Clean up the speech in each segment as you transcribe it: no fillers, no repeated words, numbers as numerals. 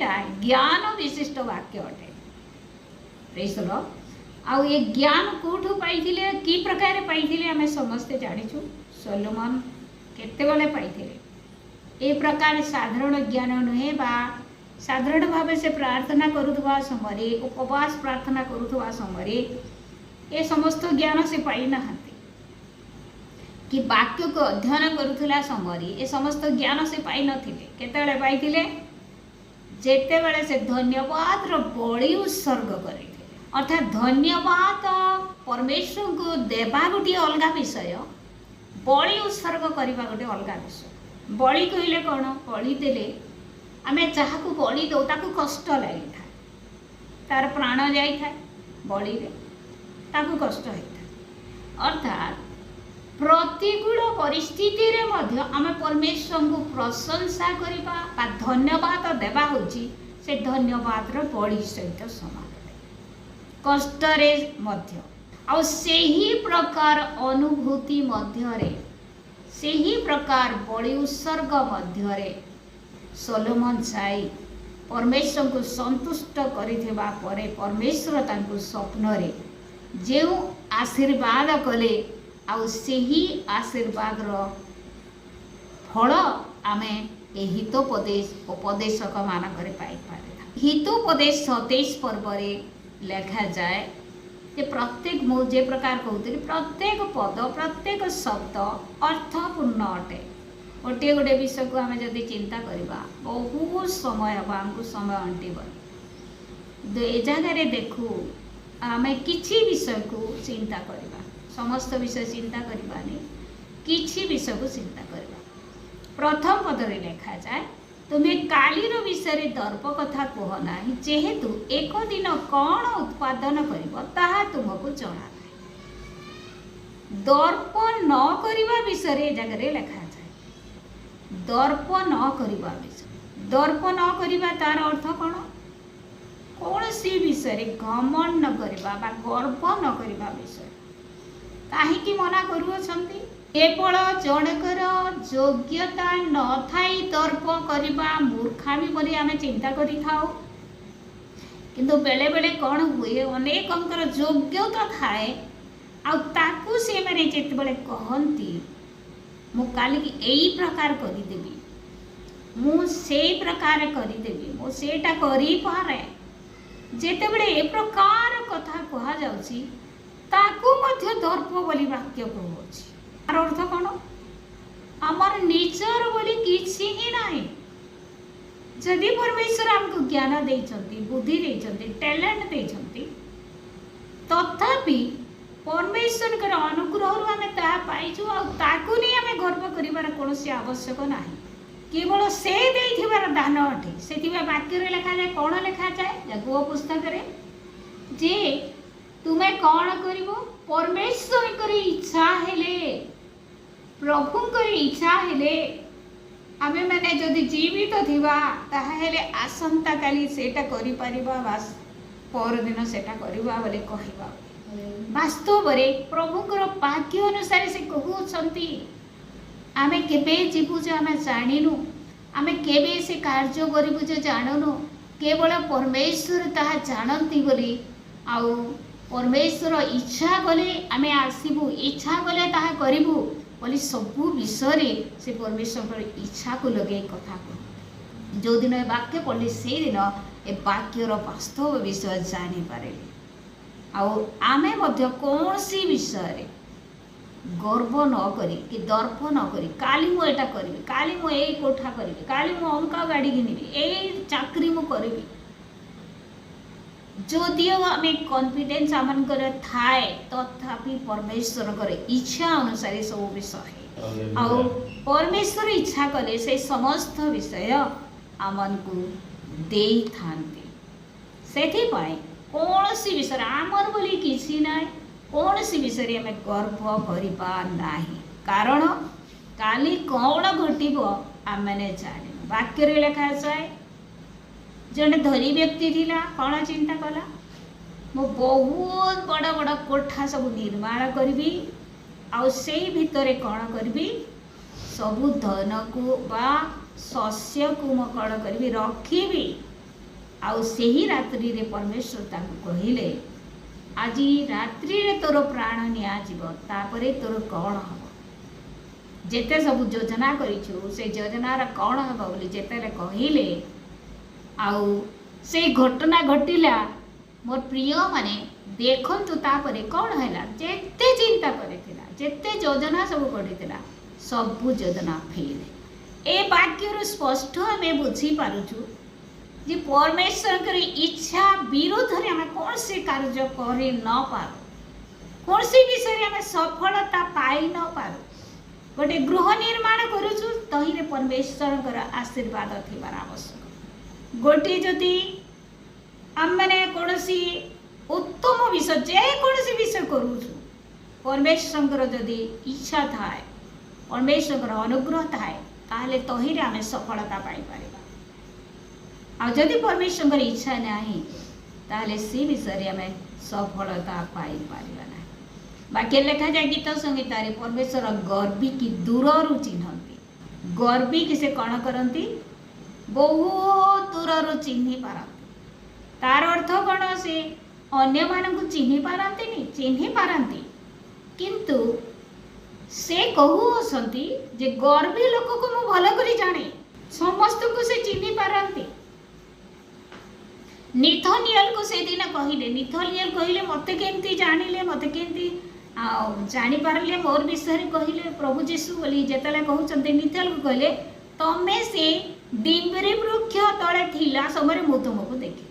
एटा ज्ञान विशिष्ट वाक्य अटे। Praise the Lord. आउ ये ज्ञान कोठु पाइथिले की प्रकार पाइथिले आमे समस्ते जानिछु। सोलोमन केतेबेले पाइथिले ए प्रकार साधारण ज्ञान नुहे बा साधारण भाव से प्रार्थना करुवा समय उपवास प्रार्थना करुवा समय ए समस्त ज्ञान से पाई नहांती कि वाक्य को अध्ययन करुला समय ए समस्त ज्ञान से पाई नथिले। केतेबेले पाइथिले जेतेबेले से धन्यवाद रो बळी उत्सर्ग करिथिले। अर्थात धन्यवाद परमेश्वर को देवा गोटे अलग विषय, बळी उत्सर्ग करबा गोटे अलग विषय। बळी कहले कोन? बळी देले आमे जहाँ को बळी दो ताकू कष्ट लगी था, तार प्राण जाई था बळी रे ताकू कष्ट होता। अर्थात प्रतिकूल परिस्थिति रे मध्य आमे परमेश्वर को प्रशंसा करिबा बा धन्यवाद देवा होची से धन्यवाद रो बळी सहित समान कष्ट रे मध्य आ सेही प्रकार अनुभूति मध्य रे सेही प्रकार बळी उत्सर्ग मध्य रे सोलोमन साई परमेश्वर को संतुष्ट करिथिबा परे परमेश्वर तांको स्वप्न रे जेउ आशीर्वाद कले आ सेही आशीर्वाद रो फल आमे ए हितोपदेश उपदेशक मानकरे पाई पारे। हितोपदेश 27 पर्व रे लिखा जाए जे प्रत्येक मु जे प्रकार कहते प्रत्येक पद प्रत्येक शब्द अर्थपूर्ण अटे। गोटे गोटे विषय को आम जदि चिंता करवा बहुत समय हम आमको समय अंटिब। ए जगार देखू आम किसी विषय को चिंता करवा, समस्त विषय चिंता करवानी, किसी विषय को चिंता करवा। प्रथम पदरे लिखा जाए तुम्हें कालीर विषय दर्प कथा कह ना जेहेतु एक दिन कौन उत्पादन कर तुमको जना। दर्प न करवा विषय जगह लिखा जाए दर्प न करवा विषय। दर्प न करवा तार अर्थ कौन? कौन सी विषय घमंड न करवा बा गर्व न करवा विषय कहीं मना करुछंती। केवल जनकर योग्यता न थाई तर्क करवा मूर्खामी बोली आमे चिंता करि थाओ, किंतु बेले बेले कौन हुए अनेक योग्यता थाए आ ताकू से माने जेतेबेले कहंती मु काली की एई प्रकार करि देबी, मु सेई प्रकार करि देबी, मु सेटा करि पारे, जेतेबेले ए प्रकार कथा कहा जाउची ताकू मध्य दर्प बोली वाक्य कहउची। तार अर्थ कौन? आमर निजर बोली किसी ही नहीं। जदि परमेश्वर आमको ज्ञान देइछंती, बुद्धि देइछंती, टैलेंट देइछंती, तथापि परमेश्वर कर अनुग्रह रु आमे ता पाइछु आ ताकू नहीं आमे गर्व करिवार कोनोसी आवश्यक नाही। केवल से देइथिबार दान अटे। सेतिबा वाक्य रे लिखा जाए कौन लिखा जाए याकूब पुस्तक रे जे तुमे कौन करिवो परमेश्वर करे इच्छा हेले प्रभु करे इच्छा हेले आमे माने जदि जीवित थिबा ताहेले आसंता काली सेटा करि परिबा बास पर दिन सेटा करिबा बोले कहिबा। वास्तव रे प्रभुकर वाक्य अनुसार से कहउछंती आमे केबे जीवु जे आमे जानिनु, आमे केबे से कार्य करिबु जे जाननु, केवल परमेश्वर ताहा जानंती बोली आउ परमेश्वर इच्छा गले आमे आसीबु, इच्छा गले ताहा करिबु बोली सबु विषय से परमेश्वर इच्छा को लगे कथा को जो दिन वाक्य पढ़ी से दिन ए वाक्यर वास्तव विषय जानी पारे। आउ आमे मध्य कौन सी विषय गर्व न करी कि दर्प न करी काली मु एटा करिबी, काली मु ए कोठा करिबी, काली मु अमका गाड़ी किनिबी, ए चाकरी मु करिबी। जदिओ आमे कॉन्फिडेंस आमन करे थाए तथापि परमेश्वर करे इच्छा अनुसार सब विषय आउ परमेश्वर इच्छा कले से समस्त विषय आमन को देई थांती। सेथि पाए कौन सी विषय आमर बोली किसी ना कौन सी विषय आमे गर्व करिबा नाही, कारण काली कौन घटिबो आमने जाने। वाक्य रे लिखा जाए जने धनी व्यक्ति थिला कौन चिंता कला मो बहुत बड़ा बड़ा कोठा सब निर्माण करबी आउ सेई भितरे कौन करबी सबु धन को बा शस्य को मो कौन करबी रखिबी आउ सेही रात्रि रे परमेश्वर ताको कहिले आज रात्रि रे तोर प्राण निया जीव तापरे तोर कौन हम जेते सब योजना करिछु से योजनार कौन हम बोली जेते कहिले आउ से घटना घटिला मोर प्रिय माने देखंतु तापरे कौन हैला जेते चिंता करिथिला जेते योजना सब करिथिला सब योजना फेल ए वाक्य स्पष्ट हमें बुझी पारुछु जे परमेश्वर इच्छा विरोध रे हमें कौन से कार्य करे न पारो कौन से विषय हमें सफलता पाई न पारो गोटे गृह निर्माण करूछु तही रे परमेश्वर आशीर्वाद थिबार आवश्यक गोटे जदि आम मैंने कौन उत्तम विषय जे कौन विषय करूछु परमेश्वर जदि इच्छा थाए परमेश्वर अनुग्रह थाए ताहले तही रे हमें सफलता पाई पारिबा आ जदि परमेश्वर इच्छा नहीं ताहले से विषय हमें सफलता पाई पारिबा ना बाकी लिखा जाए गीत संहिता रे परमेश्वर गर्वी की दूररु चिन्हती गर्वी कि से कौन करती बहुत दूररु चिन्हि पारती तार अर्थ कौन से अन्य मानक चिन्हि पारती किंतु से कहूसंती जे गर्वी लोक को मु भल करी जाने समस्त को से चिन्हि पारती निथनियल को से दिन कहले निथनियल कहले मते केमती जानिले मते केमती जानी पारले मोर विषय कहले प्रभु जीशु बोली जेतले कहउचंते निथनियल को कहले तमे से डिम्बरी वृक्ष तले थिला समय मु तुमको देखि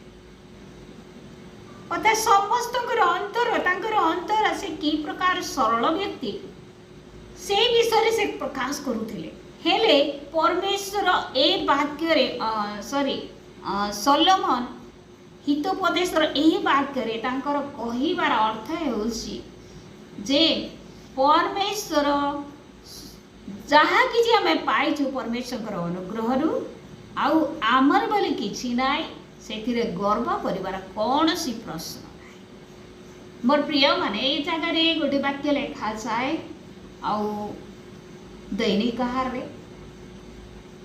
पता समस्त अंतर से की प्रकार सरल व्यक्ति से विषय से प्रकाश करुथिले हेले परमेश्वर ए वाक्य रे सलोमन हितोपदेशर एही वाक्य रे तांकर कहिबार अर्थ हेउछि जे परमेश्वर जहा कि हमें पाइछु परमेश्वर अनुग्रह रु आउ आमर बोली किछि नाई सेथिरे गर्व करिवार कौन सी प्रश्न नाई मोर प्रिय माने ए जगह रे गोटे वाक्य लेखा जाए आउ दैनिक आहार रे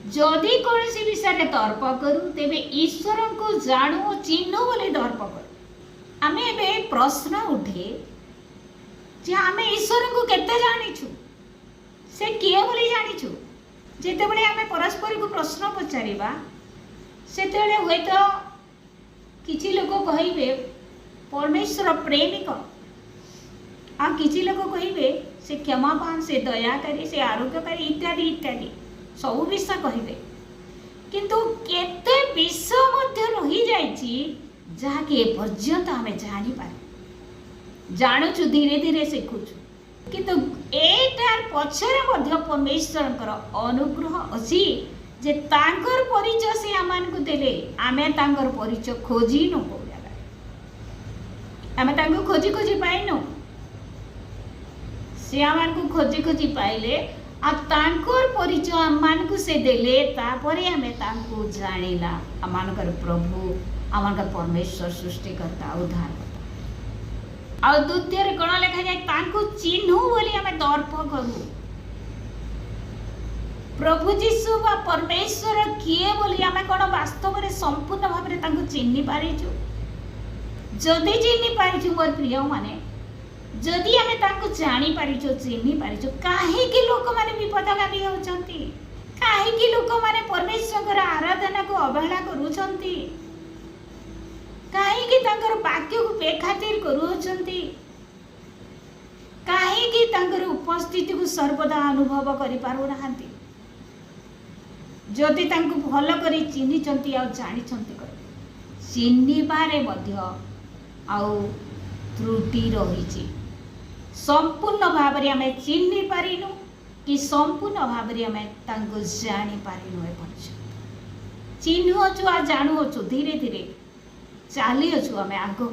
जदि कौन सी विषय तर्क करूँ तेबे ईश्वर को जानू चिन्ह बोले तर्क करूँ आमे एबे प्रश्न उठे जे आमे ईश्वर को केते जानिछु से किए बोली जानिछु जेते बळे आमे परस्पर को प्रश्न पचारिबा सेतेबळे होयतो किछि लोक कहिबे परमेश्वर प्रेमिक आ किछि लोक कहिबे से क्षमापान से दयाकारी से आरोग्यकारी इत्यादि इत्यादि सब विषय कहे किंतु केते विषय मध्य रही जाइछि जहा कि पर्यंत हमें जानी पारे जानुछु धीरे धीरे शिखुछु किंतु एटार पछरे मध्य परमेश्वरकर अनुग्रह अछि जे तांकर परिचय से आमान को देले आमे तांकर परिचय खोजी न को आमे तांको खोजी खोजी पाइनो से आमान को खोजी खोजी पाइले आ तांकर परिचय आमान को से देले तापरे हमें तांको जानिला आमानकर प्रभु आमानकर परमेश्वर सृष्टिकर्ता उद्धारकर्ता आ द्वितीय रे कोन लिखा जाय तांको चिन्हू बोली हमें दर्प करू प्रभु जीशु बा परमेश्वर किए बोली हमें कोन वास्तव रे संपूर्ण भाव रे तांको चिन्हि पारिछु जदि चिन्हि पारिछु मोर प्रिय माने जदि आमे तांको जानी पारिछो चिन्हि पारिछो काहे कि लोक माने विपदगामी होचंती काहे कि लोक माने परमेश्वर आराधना को अवहेला करूछंती काहे कि तांकर वाक्य को बेखातिर करूछंती काहे कि तांकर उपस्थिति को सर्वदा अनुभव करि पारु नाहंती जदि तांको भल करी चिन्हिचंती आ जानिचंती चिन्हि बारे मध्य आउ त्रुटि रहिछि संपूर्ण भाव रे हमें चिन्हि पारिनु कि संपूर्ण भाव रे हमें तांको जानि पारिनु ए पर्यंत चिन्हु छु आ जानु छु धीरे धीरे चाली छु हमें आगो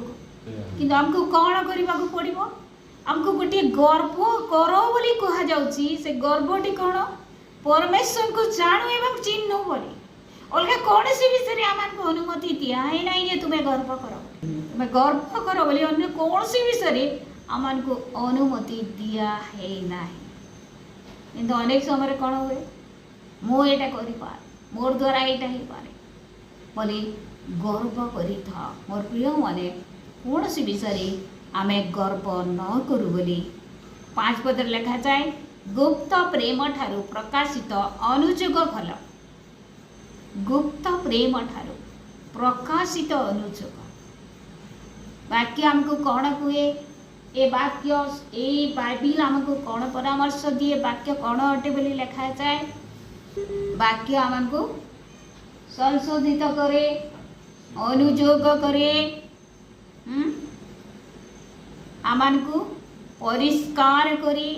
किंतु हमको कौन करबा को पड़िबो हमको गोटे गर्व करो बोली कहा जाउची से गर्वटी कौन परमेश्वर को जानु एवं चिन्हु बोली अलग कौन सी विषय आमान को अनुमति दिया है नहीं ये तुम्हें गर्व करो तुम्हें गर्व करो बोली अन्य कौन सी विषय आमान को अनुमति दिया है नहीं किंतु अनेक समय कौन हुए मु एटा करि पार मोर द्वारा एटा ही पारे बोली गर्व करिथा। मोर प्रिय माने कौन सी विषय आमे गर्व न करू बोली 5 पद लिखा जाए गुप्त प्रेम ठारू प्रकाशित अनुजोग भल। गुप्त प्रेम ठारू प्रकाशित अनुजोग वाक्य आमको कौन कहे ए वाक्य ए बाइबिल आमको कौन परामर्श दिए वाक्य कौन अटे बोली लिखा जाए वाक्य आमको संशोधित करे अनुजोग करे आमको परिष्कार करी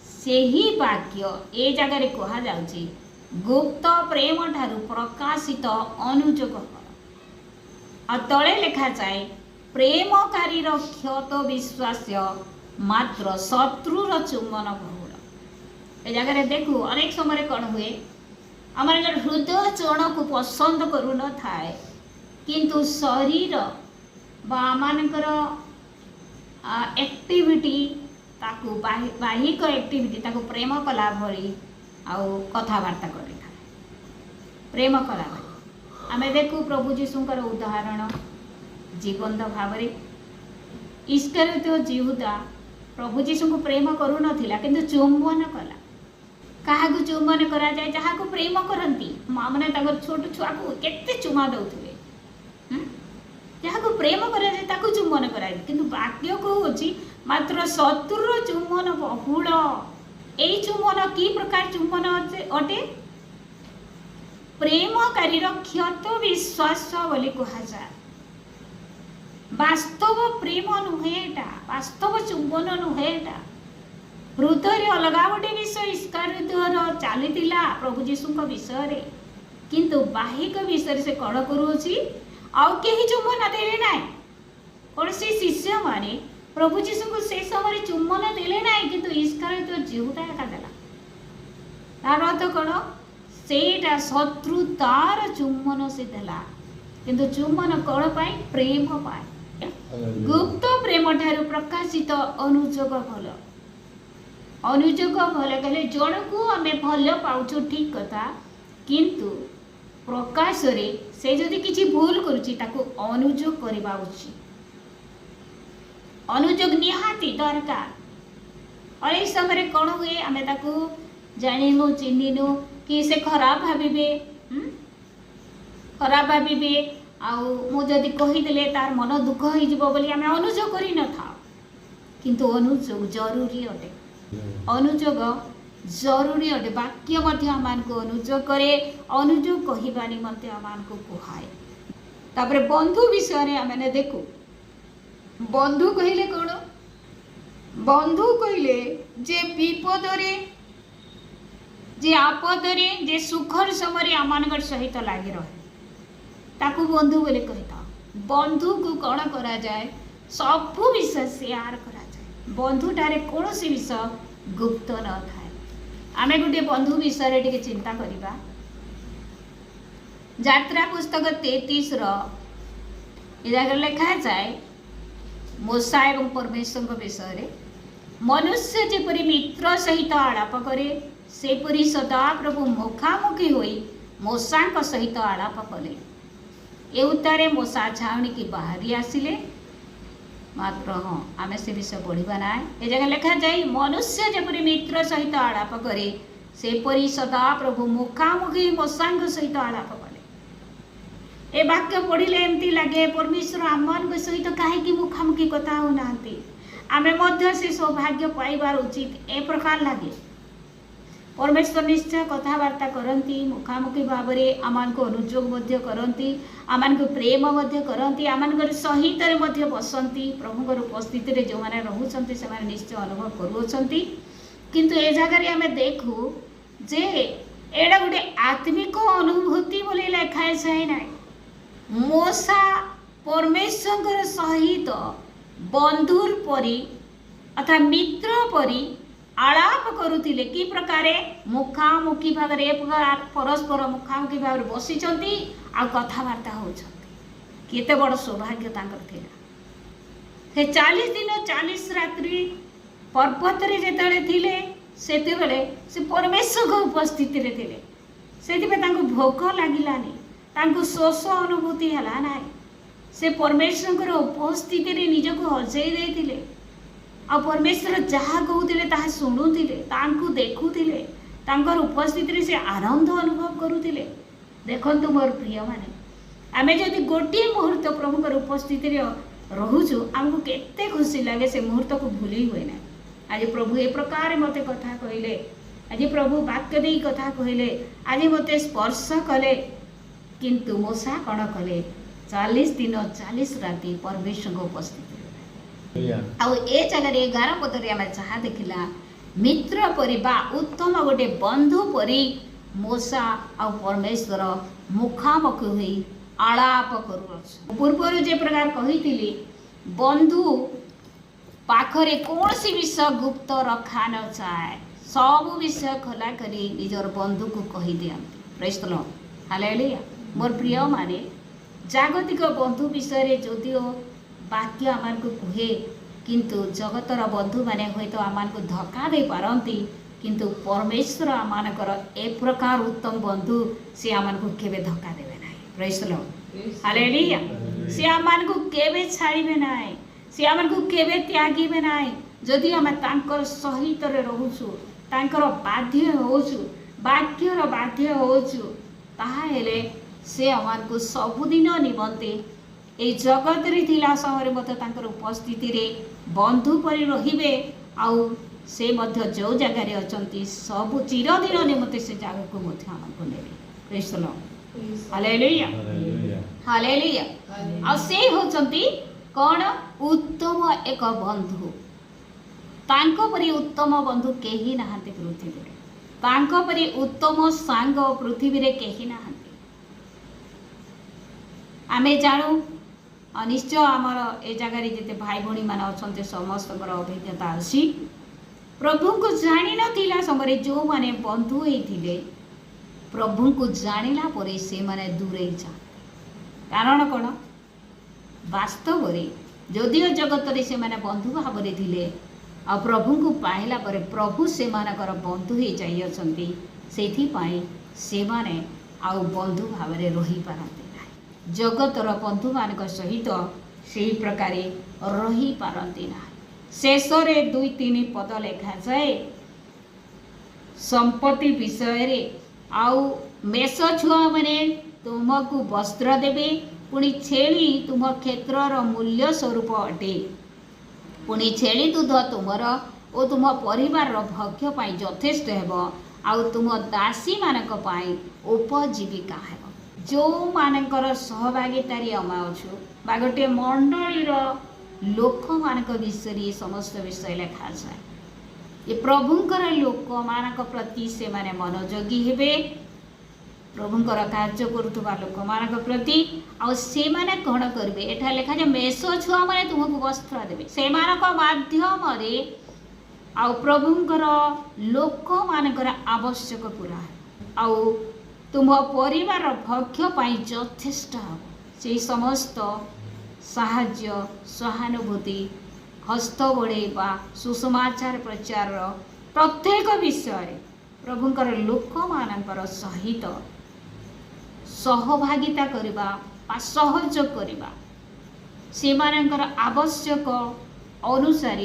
सेही वाक्य ए जगह कहा जाउची गुप्त प्रेम ठारू प्रकाशित अनुजोग आ तले लिखा जाए प्रेमकारी क्षत विश्वास्य मात्र शत्रुर चुम्बन बहुल। ए जगह देखू अनेक समय कौन हुए आम हृदय जन को पसंद करू न थाए किंतु शरीर आमर एक्टिविटी ताकू बाहिक एक्टिविटी ताकू प्रेम कला भरी आउ कथबार्ता कर प्रेम कला भरी आम देखू प्रभु जीशुकर उदाहरण जीवंत भाव इस्करियोत जिहुदा प्रभु जीशु को प्रेम करू नथिला किंतु चुंबन कला क्या चुंबन करा जाए जहाँ को प्रेम करती माँ मैंने छोट छुआ को केते चुमा दौथे जहाँ को प्रेम करा जाए ताकू चुंबन करा जाए किंतु वाक्य कहूँ मात्र शत्रुर चुंबन बहुल। यही चुंबन कि प्रकार चुंबन अटे प्रेमकारी क्षत विश्वास बोली कहुए वास्तव प्रेम नुहे वास्तव चुंबन नुहे हृदय अलगा गोटे विषय इस्करियोत चली प्रभु जीशु विषय किंतु बाहिक विषय से कौन करुँची आउ कहीं चुंबन देले ना कौन से शिष्य माने प्रभु जीशु को से समय चुंबन देले ना किंतु इस्करियोत जिहुदा एका देला तार अर्थ कौन सेटा शत्रु तार चुंबन से देला किंतु चुंबन कौन पाई प्रेम पाए गुप्त प्रेम ठारू प्रकाशित अनुजोग भल। अनुजोग भल कहले जन को आम भल पाउछु ठीक कथा किंतु प्रकाश रे से जदि किछि भूल करूची ताको अनुजोग करबा उचित अनुजोग निहाती दरकार। और इस समय कौन हुए आम ताको जानिनु चिन्हिनु कि से खराब भाविबे खराब भाविबे आउ मुझे कहीदे तार मन दुख हो अनुजोग कर न था किंतु अनुजोग जरूरी अटे अनुजोग जरूरी अटे वाक्य आमको अनुजोग करे अनुजोग कहवा निमंते आमको कहाए। तापर बंधु विषय आम देखू बंधु कहले कौन बंधु कहले जे विपदरे जे आपदरे जे सुखर समय आम सहित लगी रहे ताकू बंधु बोले कहता। बंधु को कौन करा जाए सबू विषय शेयर करा जाए बंधु ठारे कौन सी विषय गुप्त न थाए। आम गोटे बंधु विषय टे चिंता करवा यात्रा पुस्तक 33 जगह लिखा जाए मूसा एवं परमेश्वर विषय मनुष्य जेपरी मित्र सहित आलाप करे सेपरी सदा प्रभु मुखामुखी होई मूसा सहित आलाप कले। ए उत्तारे मूसा छावनी की बाहरी आसिले मात्र हाँ आम से विषय बढ़ा ना ए जगह लिखा जाए मनुष्य जेपरी मित्र सहित आलाप करे सेपरी सदा प्रभु मुखामुखी मूसा सहित आलाप कले। ए वाक्य पढ़िले एमती लगे परमेश्वर आम सहित कहीं मुखामुखी कथा होना आम से सौभाग्य पाइबार उचित ए प्रकार लगे परमेश्वर निश्चय कथबार्ता करती मुखामुखी भाव में आमको अनुजोग करती आमको प्रेम करती आम सहित बसती प्रभुकर उपस्थिति जो मैंने रोचन से निश्चय अनुभव करुँच किंतु ए जगह आम देखू जे एड़ा गोटे आत्मिक अनुभूति बोली लिखाए जाए ना मूसा परमेश्वर सहित बंधुर परी अर्थात मित्र परी आलाप करुले कि प्रकार मुखामुखी भाव परस्पर मुखामुखी भाव बसी कथबार्ता होते बड़ सौभाग्य से 40 दिन 40 रात्रि पर्वत से परमेश्वर उपस्थिति रे से भोक लगिलानी तांको शोष अनुभूति हला ना से परमेश्वर उपस्थिति रे निजको हजई देथिले आ परमेश्वर जहाँ कहूले ताहा शुणुले तांको देखुले तांकर उपस्थिति रे से आनंद अनुभव करुले। देखंतु मोर प्रिय माने आमे जदि गोटे मुहूर्त प्रभुकर उपस्थिति रे रहुछु आमको केते खुशी लगे से मुहूर्त को भूली हुए ना। आज प्रभु ए प्रकार मते कथा कहले आज प्रभु वाक्य दे कथा कहले आज मते स्पर्श कले किंतु मोसा कण कले 40 दिन 40 राति परमेश्वर उपस्थिति आउ ए जगह 11 पदरे आम जहाँ देखला मित्र परि बा उत्तम गोटे बंधु परि मोसा आ परमेश्वर मुखामुखी हुई आलाप करू। पूर्व जे प्रकार कही बंधु पाखरे कौन सी विषय गुप्त रखा न चाहे सब विषय खोला करी निजर बंधु को कही दियंती। Praise the lord hallelujah. मोर प्रिय माने जागतिक बंधु विषय जदिओ वाक्य आमान को कहे किंतु जगतर बंधु माने होय तो आमान को धक्का दे पारंती किंतु परमेश्वर आमानकर ए प्रकार उत्तम बंधु से आमान को केबे धक्का देबे नाही। Praise the lord hallelujah. से आमान को केबे छाड़ीबे नाही से आमान को केबे त्यागीबे नाही जदि आमे तांकर सहित रे रहूछु तांकर बाध्य होछु वाक्यर बाध्य होछु ताहा हेले से आमान को सबुदिन निमंते ए जगत रे थिला समय मते तांकर उपस्थिति रे बंधु परि रहिबे आउ से मध्य जो जगह रे अचंती सब चिरदिन निमंते से जगह को मध्य आमान को नेबे। Praise the lord hallelujah hallelujah. आ से होचंती कौन उत्तम एक बंधु तांको परि उत्तम बंधु केही नाहांती पृथ्वी रे तांको परि उत्तम सांग पृथ्वी रे केही नाहांती। आमे जानु निश्चय आमर ए जगार जिते भाई भौणी मान अच्छा समस्त अभिज्ञता अच्छी प्रभु को जानी नथिला समय जो माने बंधु होइथिले प्रभु को जानिला परे से माने दूरे जा कारण कौन वास्तव रे जदिओ जगत रे से माने बंधु भाव रे थिले आ प्रभु को पाइला परे प्रभु से मानकर बंधु हो जाई अछंती सेथि पाई से माने आउ बंधु भाव रे रही पारंती जगतर बंधु मान सहित से प्रकार रही पारंती ना। शेष रे 2-3 पद लेखा जाए संपत्ति विषय रे आउ मेष छुआ माने तुमको वस्त्र देबे पुणी छेली तुम क्षेत्रर मूल्य स्वरूप अटे पुणी छेली दूध तुमर और तुम परिवार भक्ष्य पाई यथेष्ट हेबो आउ तुम दासी मानक पाई उपजीविका हेबो। जो मानकर सहभागितारी आमा अछु बा गोटे मंडलीर लोक मानक विषय समस्त विषय लेखा जाए ये प्रभुंकर लोक मानक प्रति से माने मनोयोगी हेबे प्रभुंकर कार्य करुवा लोक मानक प्रति आ से माने कौन करेंगे एठा लेखा जे मेष छुआ माने तुमको वस्त्र देवे से मानक माध्यम रे आ प्रभुंकर लोक मानकर आवश्यक पूरा आउ तुम परिवार भक्ष्य पाई यथेष्ट हम से समस्त साहाय्य सहानुभूति हस्त बढ़ेवा सुसमाचार प्रचार प्रत्येक विषय प्रभुंकर लोक मानकर सहित सहभागिता करबा आ सहयोग करबा से मानकर आवश्यक अनुसार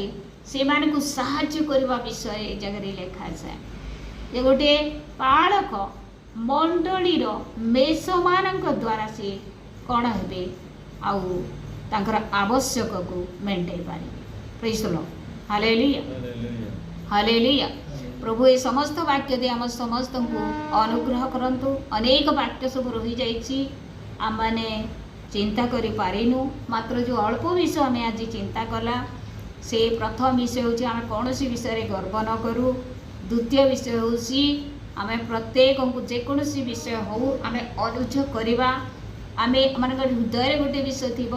से मानक साहाय्य करबा विषय जगह लेखा जाए ये गोटे पालक मंडलीर मेष मानक द्वारा से कौन हे आउ तांकर आवश्यक को मेंटेन पारे। Praise the lord hallelujah hallelujah. प्रभु ये समस्त वाक्य दे आम समस्त को अनुग्रह करंतु अनेक वाक्य सब रही जाइछि आम माने चिंता करि पारिनु मात्र जो अल्प विषय आम आज चिंता कला से प्रथम विषय होछि आम कौन सी विषय गर्व न करूँ द्वितीय विषय होछि आमे प्रत्येक को जेकोसी विषय हो आमे अनुरोध करवा आमे मान हृदय गोटे विषय थी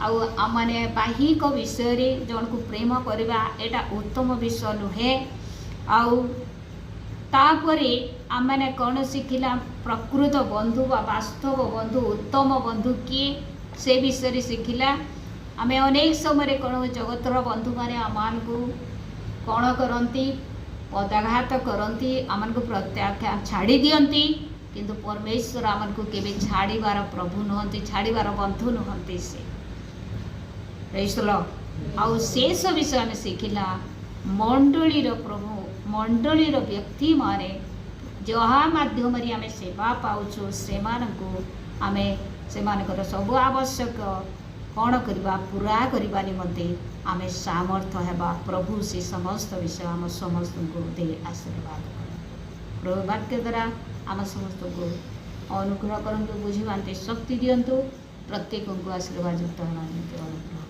आने बाहिक विषय रे जन को प्रेम करवा एटा उत्तम विषय नुहे आउे आमने कौन शिखिला प्रकृत बंधु व वास्तव बंधु उत्तम बंधु किए से विषय शिखिला आमे अनेक समय कौन जगतर बंधु माने आमान को कौन करती पदाघात करती आम को प्रत्याख्यान छाड़ी दियंती किंतु परमेश्वर आमको केवे छाड़ीबार प्रभु नुहंती, छाड़ीबार बंधु नुहंती से। Praise the Lord. आउ शेष विषय आम शिखिला मंडलीर प्रभु मंडलीर व्यक्ति माने जहा माध्यम आम सेवा पाउछु से आम से सब आवश्यक कौन करवा पूरा करने निमंते आम सामर्थ्य हेबा। प्रभु से समस्त विषय आम समस्त को दे आशीर्वाद कर। प्रभु वाक्य द्वारा आम समस्त को अनुग्रह करंतु, बुझीबांते शक्ति दियंतु, प्रत्येक को आशीर्वाद युक्त अनुग्रह